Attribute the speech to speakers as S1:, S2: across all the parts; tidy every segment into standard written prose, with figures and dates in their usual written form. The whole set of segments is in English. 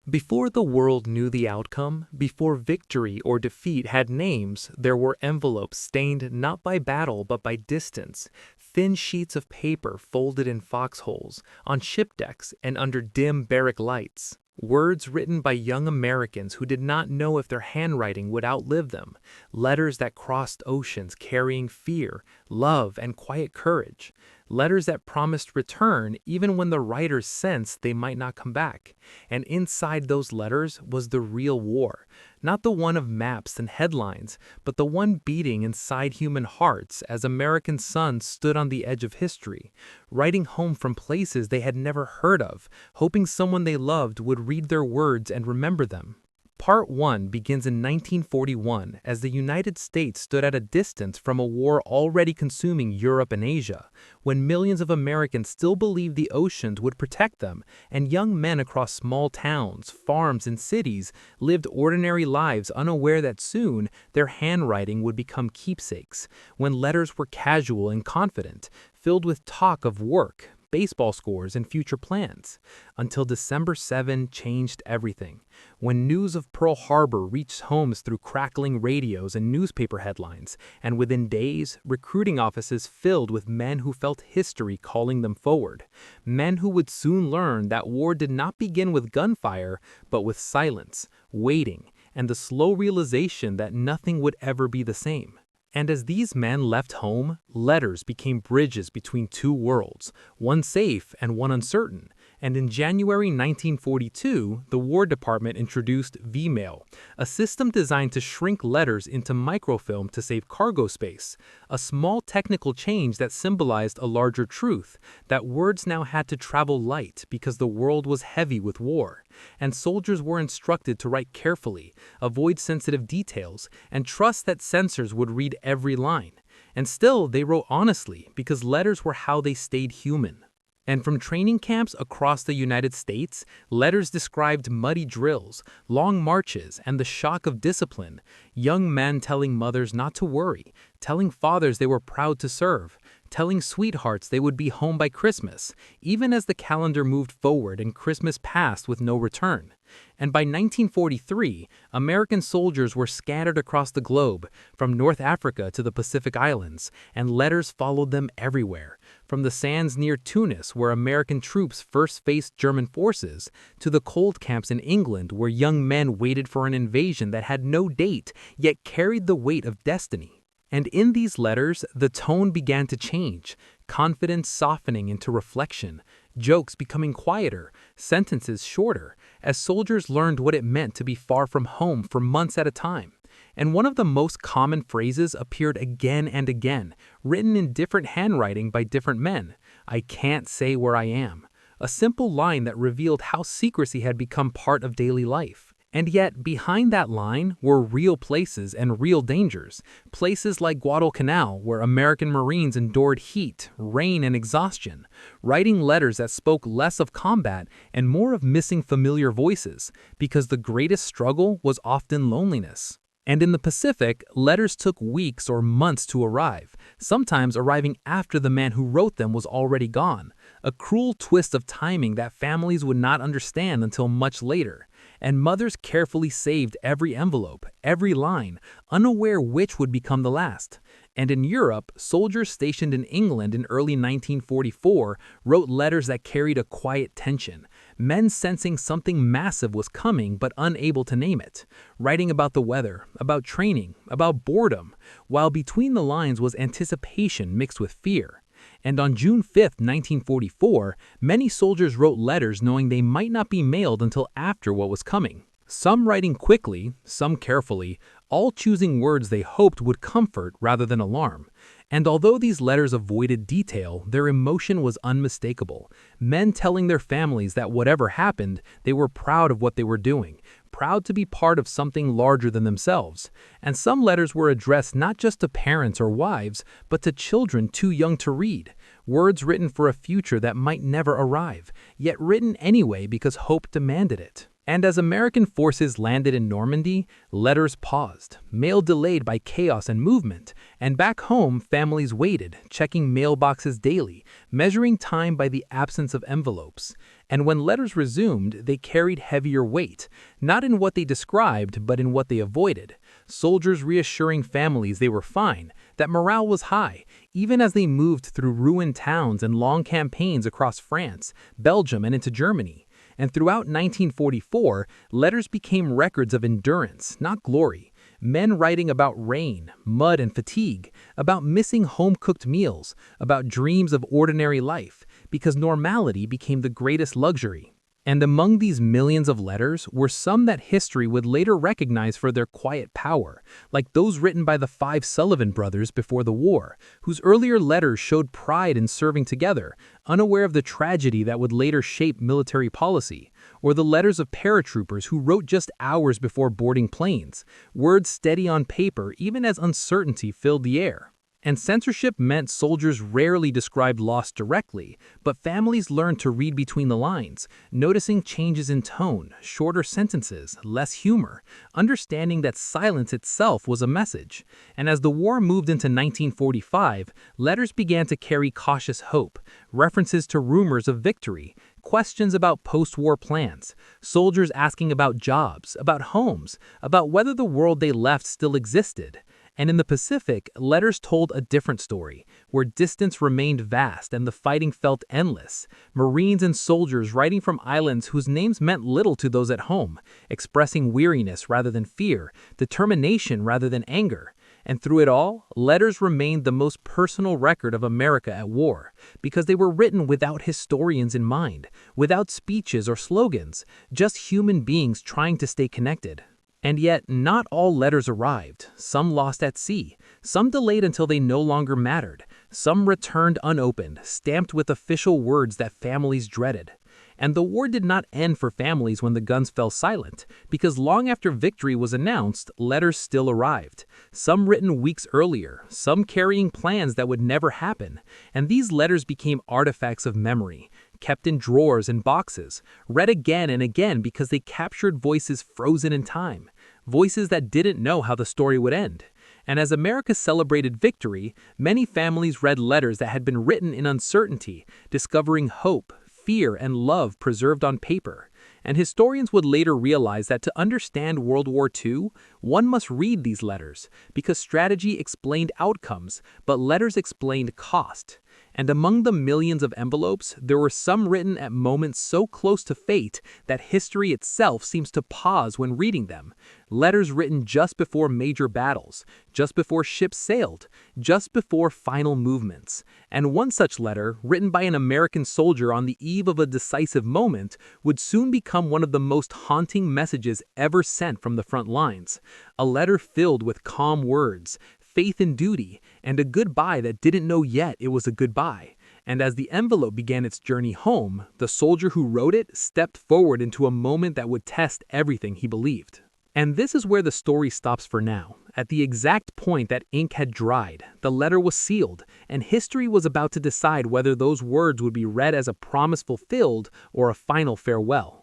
S1: Before the world knew the outcome, before victory or defeat had names, there were envelopes stained not by battle but by distance, thin sheets of paper folded in foxholes, on ship decks and under dim barrack lights. Words written by young Americans who did not know if their handwriting would outlive them. Letters that crossed oceans carrying fear, love, and quiet courage. Letters that promised return even when the writers sensed they might not come back. And inside those letters was the real war. Not the one of maps and headlines, but the one beating inside human hearts as American sons stood on the edge of history, writing home from places they had never heard of, hoping someone they loved would read their words and remember them. Part 1 begins in 1941 as the United States stood at a distance from a war already consuming Europe and Asia, when millions of Americans still believed the oceans would protect them, and young men across small towns, farms, and cities lived ordinary lives unaware that soon their handwriting would become keepsakes, when letters were casual and confident, filled with talk of work, baseball scores, and future plans, until December 7 changed everything. When news of Pearl Harbor reached homes through crackling radios and newspaper headlines, and within days, recruiting offices filled with men who felt history calling them forward. Men who would soon learn that war did not begin with gunfire, but with silence, waiting, and the slow realization that nothing would ever be the same. And as these men left home, letters became bridges between two worlds, one safe and one uncertain. And in January 1942, the War Department introduced V-mail, a system designed to shrink letters into microfilm to save cargo space, a small technical change that symbolized a larger truth, that words now had to travel light because the world was heavy with war. And soldiers were instructed to write carefully, avoid sensitive details, and trust that censors would read every line. And still, they wrote honestly because letters were how they stayed human. And from training camps across the United States, letters described muddy drills, long marches, and the shock of discipline. Young men telling mothers not to worry, telling fathers they were proud to serve, telling sweethearts they would be home by Christmas, even as the calendar moved forward and Christmas passed with no return. And by 1943, American soldiers were scattered across the globe, from North Africa to the Pacific Islands, and letters followed them everywhere, from the sands near Tunis, where American troops first faced German forces, to the cold camps in England, where young men waited for an invasion that had no date, yet carried the weight of destiny. And in these letters, the tone began to change, confidence softening into reflection, jokes becoming quieter, sentences shorter, as soldiers learned what it meant to be far from home for months at a time. And one of the most common phrases appeared again and again, written in different handwriting by different men. "I can't say where I am." A simple line that revealed how secrecy had become part of daily life. And yet, behind that line were real places and real dangers. Places like Guadalcanal, where American Marines endured heat, rain, and exhaustion, writing letters that spoke less of combat and more of missing familiar voices, because the greatest struggle was often loneliness. And in the Pacific, letters took weeks or months to arrive, sometimes arriving after the man who wrote them was already gone, a cruel twist of timing that families would not understand until much later. And mothers carefully saved every envelope, every line, unaware which would become the last. And in Europe, soldiers stationed in England in early 1944 wrote letters that carried a quiet tension, men sensing something massive was coming but unable to name it, writing about the weather, about training, about boredom, while between the lines was anticipation mixed with fear. And on June 5, 1944, many soldiers wrote letters knowing they might not be mailed until after what was coming. Some writing quickly, some carefully, all choosing words they hoped would comfort rather than alarm. And although these letters avoided detail, their emotion was unmistakable. Men telling their families that whatever happened, they were proud of what they were doing, proud to be part of something larger than themselves. And some letters were addressed not just to parents or wives, but to children too young to read. Words written for a future that might never arrive, yet written anyway because hope demanded it. And as American forces landed in Normandy, letters paused, mail delayed by chaos and movement, and back home, families waited, checking mailboxes daily, measuring time by the absence of envelopes. And when letters resumed, they carried heavier weight, not in what they described, but in what they avoided. Soldiers reassuring families they were fine, that morale was high, even as they moved through ruined towns and long campaigns across France, Belgium, and into Germany. And throughout 1944, letters became records of endurance, not glory. Men writing about rain, mud, and fatigue, about missing home-cooked meals, about dreams of ordinary life, because normality became the greatest luxury. And among these millions of letters were some that history would later recognize for their quiet power, like those written by the 5 Sullivan brothers before the war, whose earlier letters showed pride in serving together, unaware of the tragedy that would later shape military policy, or the letters of paratroopers who wrote just hours before boarding planes, words steady on paper even as uncertainty filled the air. And censorship meant soldiers rarely described loss directly, but families learned to read between the lines, noticing changes in tone, shorter sentences, less humor, understanding that silence itself was a message. And as the war moved into 1945, letters began to carry cautious hope, references to rumors of victory, questions about post-war plans, soldiers asking about jobs, about homes, about whether the world they left still existed. And in the Pacific, letters told a different story, where distance remained vast and the fighting felt endless. Marines and soldiers writing from islands whose names meant little to those at home, expressing weariness rather than fear, determination rather than anger. And through it all, letters remained the most personal record of America at war, because they were written without historians in mind, without speeches or slogans, just human beings trying to stay connected. And yet, not all letters arrived, some lost at sea, some delayed until they no longer mattered, some returned unopened, stamped with official words that families dreaded. And the war did not end for families when the guns fell silent, because long after victory was announced, letters still arrived, some written weeks earlier, some carrying plans that would never happen. And these letters became artifacts of memory, kept in drawers and boxes, read again and again because they captured voices frozen in time, voices that didn't know how the story would end. And as America celebrated victory, many families read letters that had been written in uncertainty, discovering hope, fear, and love preserved on paper. And historians would later realize that to understand World War II, one must read these letters, because strategy explained outcomes, but letters explained cost. And among the millions of envelopes, there were some written at moments so close to fate that history itself seems to pause when reading them. Letters written just before major battles, just before ships sailed, just before final movements. And one such letter, written by an American soldier on the eve of a decisive moment, would soon become one of the most haunting messages ever sent from the front lines. A letter filled with calm words, faith in duty, and a goodbye that didn't know yet it was a goodbye. And as the envelope began its journey home, the soldier who wrote it stepped forward into a moment that would test everything he believed. And this is where the story stops for now. At the exact point that ink had dried, the letter was sealed, and history was about to decide whether those words would be read as a promise fulfilled or a final farewell.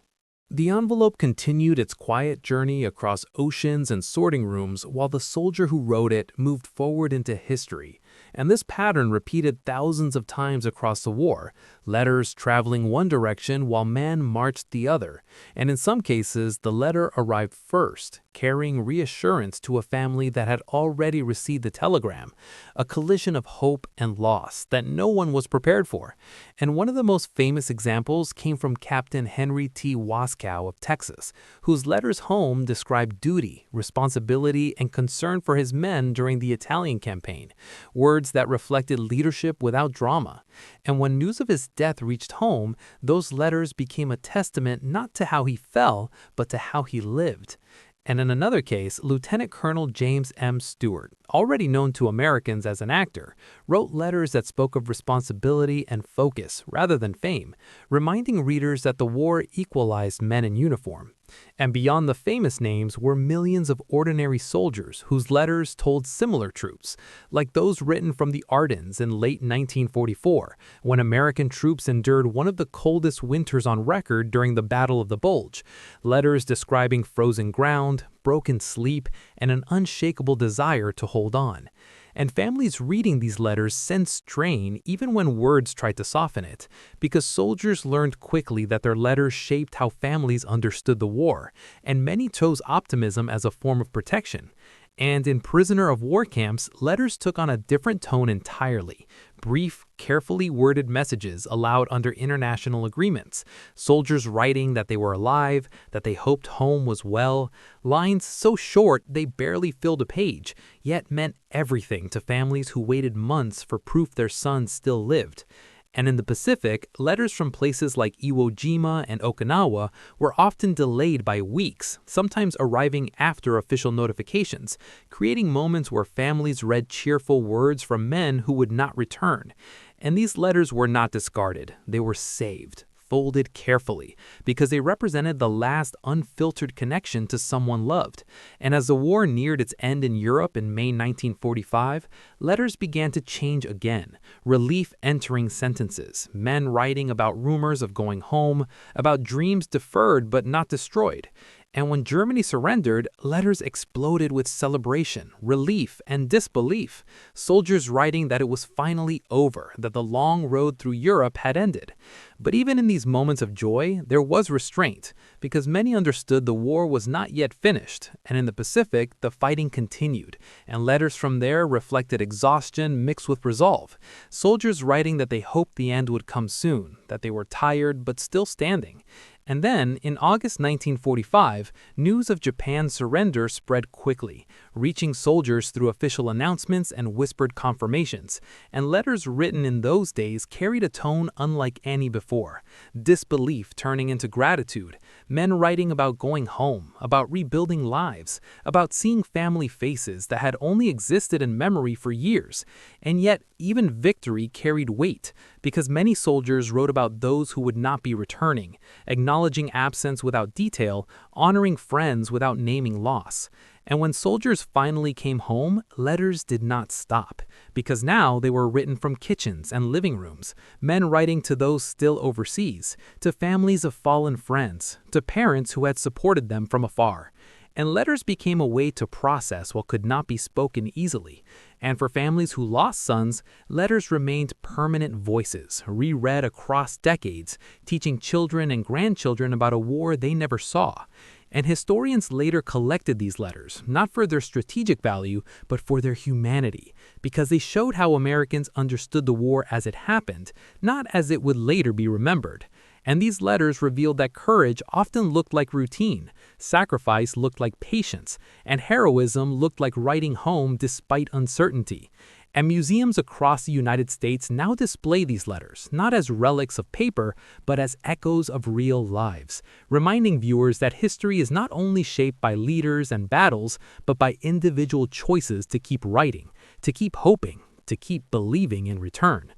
S1: The envelope continued its quiet journey across oceans and sorting rooms while the soldier who wrote it moved forward into history. And this pattern repeated thousands of times across the war, letters traveling one direction while man marched the other. And in some cases, the letter arrived first, carrying reassurance to a family that had already received the telegram, a collision of hope and loss that no one was prepared for. And one of the most famous examples came from Captain Henry T. Waskow of Texas, whose letters home described duty, responsibility, and concern for his men during the Italian campaign, words that reflected leadership without drama. And when news of his death reached home, those letters became a testament not to how he fell, but to how he lived. And in another case, Lieutenant Colonel James M. Stewart, already known to Americans as an actor, wrote letters that spoke of responsibility and focus rather than fame, reminding readers that the war equalized men in uniform. And beyond the famous names were millions of ordinary soldiers whose letters told similar truths, like those written from the Ardennes in late 1944, when American troops endured one of the coldest winters on record during the Battle of the Bulge. Letters describing frozen ground, broken sleep, and an unshakable desire to hold on. And families reading these letters sensed strain even when words tried to soften it, because soldiers learned quickly that their letters shaped how families understood the war, and many chose optimism as a form of protection. And in prisoner of war camps, letters took on a different tone entirely. Brief, carefully worded messages allowed under international agreements, soldiers writing that they were alive, that they hoped home was well, lines so short they barely filled a page, yet meant everything to families who waited months for proof their sons still lived. And in the Pacific, letters from places like Iwo Jima and Okinawa were often delayed by weeks, sometimes arriving after official notifications, creating moments where families read cheerful words from men who would not return. And these letters were not discarded, they were saved, folded carefully, because they represented the last unfiltered connection to someone loved. And as the war neared its end in Europe in May 1945, letters began to change again, relief entering sentences, men writing about rumors of going home, about dreams deferred but not destroyed. And when Germany surrendered, letters exploded with celebration, relief, and disbelief, soldiers writing that it was finally over, that the long road through Europe had ended. But even in these moments of joy, there was restraint, because many understood the war was not yet finished, and in the Pacific, the fighting continued, and letters from there reflected exhaustion mixed with resolve, soldiers writing that they hoped the end would come soon, that they were tired but still standing. And then, in August 1945, news of Japan's surrender spread quickly, reaching soldiers through official announcements and whispered confirmations, and letters written in those days carried a tone unlike any before, disbelief turning into gratitude, men writing about going home, about rebuilding lives, about seeing family faces that had only existed in memory for years. And yet, even victory carried weight, because many soldiers wrote about those who would not be returning, acknowledging absence without detail, honoring friends without naming loss. And when soldiers finally came home, letters did not stop, because now they were written from kitchens and living rooms, men writing to those still overseas, to families of fallen friends, to parents who had supported them from afar. And letters became a way to process what could not be spoken easily. And for families who lost sons, letters remained permanent voices, reread across decades, teaching children and grandchildren about a war they never saw. And historians later collected these letters, not for their strategic value, but for their humanity, because they showed how Americans understood the war as it happened, not as it would later be remembered. And these letters revealed that courage often looked like routine, sacrifice looked like patience, and heroism looked like writing home despite uncertainty. And museums across the United States now display these letters, not as relics of paper, but as echoes of real lives, reminding viewers that history is not only shaped by leaders and battles, but by individual choices to keep writing, to keep hoping, to keep believing in return.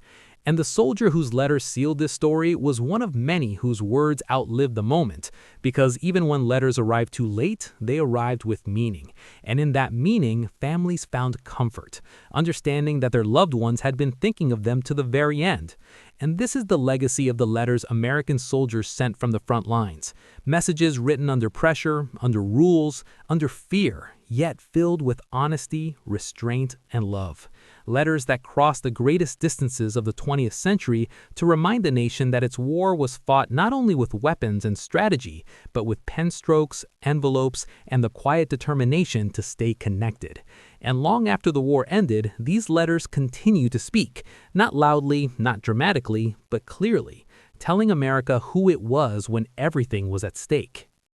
S1: And the soldier whose letter sealed this story was one of many whose words outlived the moment, because even when letters arrived too late, they arrived with meaning. And in that meaning, families found comfort, understanding that their loved ones had been thinking of them to the very end. And this is the legacy of the letters American soldiers sent from the front lines. Messages written under pressure, under rules, under fear, yet filled with honesty, restraint, and love. Letters that crossed the greatest distances of the 20th century to remind the nation that its war was fought not only with weapons and strategy, but with pen strokes, envelopes, and the quiet determination to stay connected. And long after the war ended, these letters continue to speak, not loudly, not dramatically, but clearly, telling America who it was when everything was at stake.